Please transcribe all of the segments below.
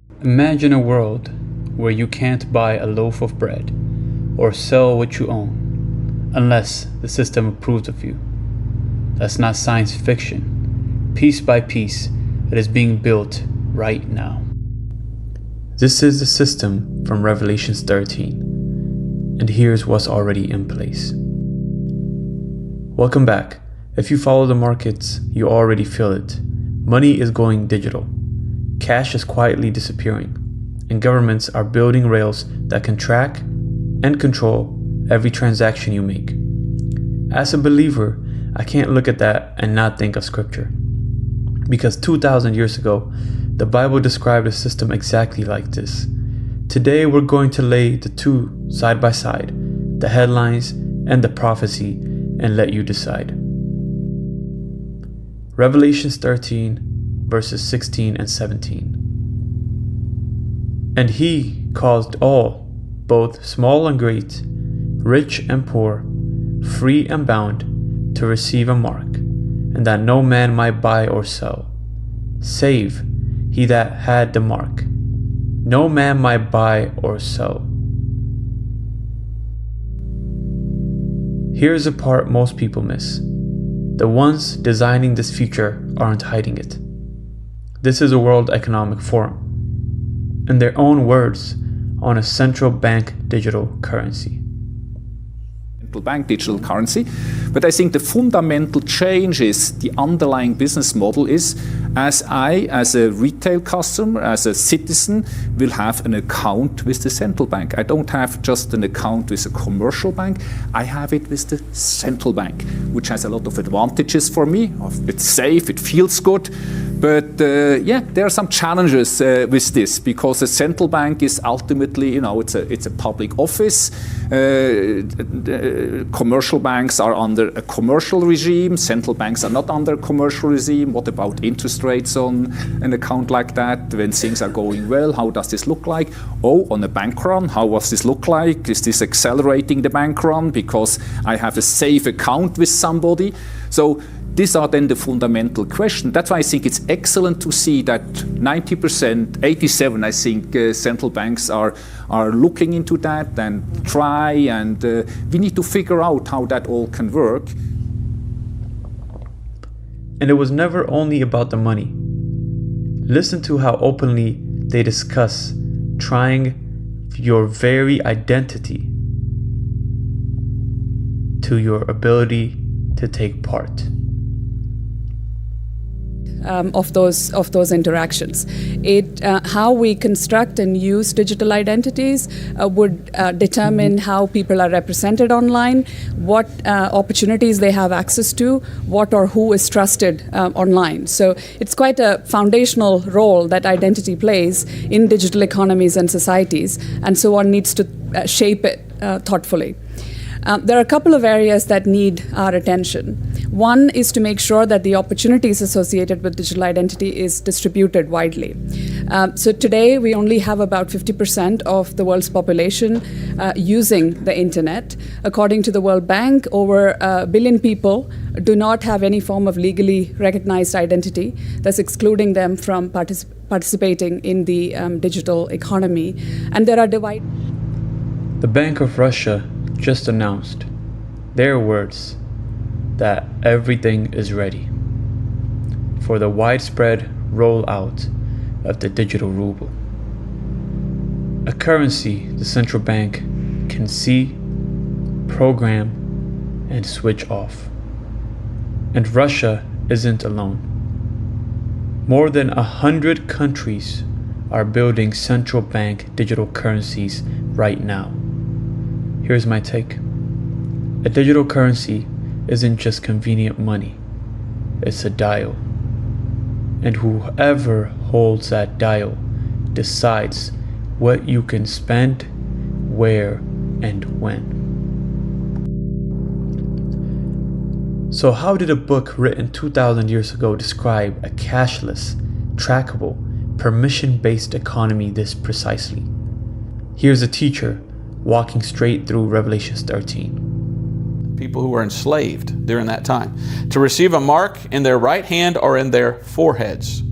Imagine a world where you can't buy a loaf of bread or sell what you own unless the system approves of you. That's not science fiction. Piece by piece, it is being built right now. This is the system from Revelation 13, and here's what's already in place. Welcome back. If you follow the markets, you already feel it. Money is going digital. Cash is quietly disappearing, and governments are building rails that can track and control every transaction you make. As a believer, I can't look at that and not think of scripture. Because 2,000 years ago, the Bible described a system exactly like this. Today we're going to lay the two side by side, the headlines and the prophecy, and let you decide. Revelation 13, verses 16 and 17. And he caused all, both small and great, rich and poor, free and bound, to receive a mark, and that no man might buy or sell, save he that had the mark. No man might buy or sell. Here's the part most people miss. The ones designing this future aren't hiding it. This is a World Economic Forum, in their own words, on a central bank digital currency. Bank digital currency. But I think the fundamental change is the underlying business model is as I, as a retail customer, as a citizen, will have an account with the central bank. I don't have just an account with a commercial bank. I have it with the central bank, which has a lot of advantages for me. It's safe, it feels good. But there are some challenges with this because the central bank is ultimately, it's a public office. Commercial banks are under a commercial regime. Central banks are not under a commercial regime. What about interest rates on an account like that? When things are going well, how does this look like? Oh, on a bank run, how does this look like? Is this accelerating the bank run because I have a safe account with somebody? So these are then the fundamental questions. That's why I think it's excellent to see that 90%, 87%, I think, central banks are looking into that and try, and we need to figure out how that all can work. And it was never only about the money. Listen to how openly they discuss trying your very identity to your ability to take part. Of those interactions. How we construct and use digital identities would determine how people are represented online, what opportunities they have access to, what or who is trusted online. So it's quite a foundational role that identity plays in digital economies and societies, and so one needs to shape it thoughtfully. There are a couple of areas that need our attention. One is to make sure that the opportunities associated with digital identity is distributed widely. So today we only have about 50% of the world's population using the internet. According to the World Bank, over 1 billion people do not have any form of legally recognized identity, thus excluding them from participating in the digital economy. And there are The Bank of Russia just announced their words that everything is ready for the widespread rollout of the digital ruble, a currency the central bank can see, program, and switch off. And Russia isn't alone. More than 100 countries are building central bank digital currencies right now. Here's my take. A digital currency isn't just convenient money, it's a dial. And whoever holds that dial decides what you can spend, where, and when. So how did a book written 2,000 years ago describe a cashless, trackable, permission-based economy this precisely? Here's a teacher walking straight through Revelation 13. People who were enslaved during that time, to receive a mark in their right hand or in their foreheads.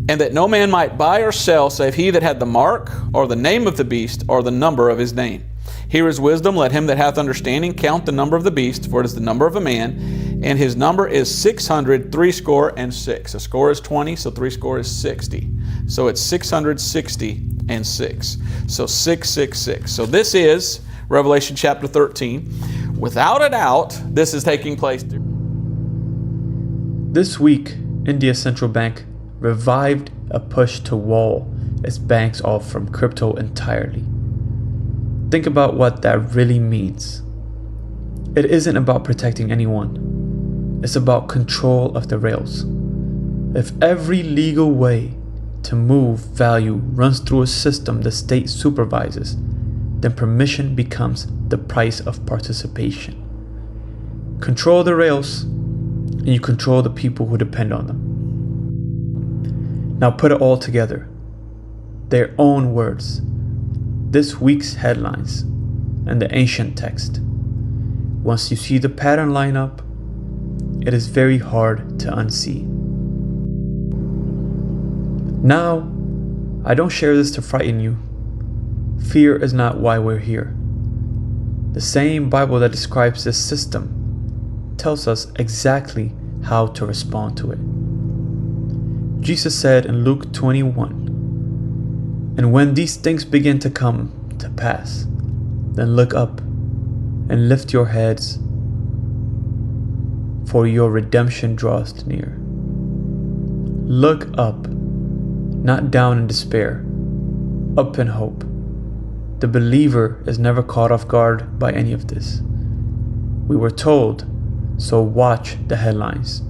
and that no man might buy or sell save he that had the mark, or the name of the beast, or the number of his name. Here is wisdom. Let him that hath understanding count the number of the beast, for it is the number of a man, and his number is 666. A score is 20, so 60 is 60. So it's 666. So 666. So this is Revelation chapter 13. Without a doubt, this is taking place. This week, India's central bank revived a push to wall its banks off from crypto entirely. Think about what that really means. It isn't about protecting anyone. It's about control of the rails. If every legal way to move value runs through a system the state supervises, then permission becomes the price of participation. Control the rails, and you control the people who depend on them. Now put it all together. Their own words. This week's headlines and the ancient text. Once you see the pattern line up, it is very hard to unsee. Now, I don't share this to frighten you. Fear is not why we're here. The same Bible that describes this system tells us exactly how to respond to it. Jesus said in Luke 21, "And when these things begin to come to pass, then look up and lift your heads, for your redemption draws near." Look up, not down in despair, up in hope. The believer is never caught off guard by any of this. We were told, so watch the headlines,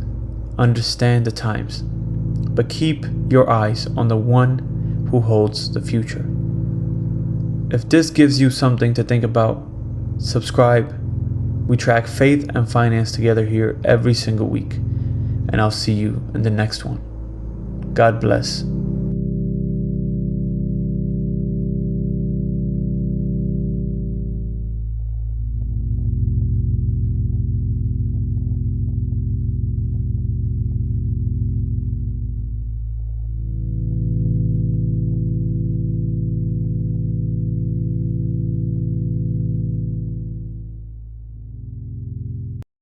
understand the times, but keep your eyes on the one who holds the future. If this gives you something to think about, subscribe. We track faith and finance together here every single week, and I'll see you in the next one. God bless.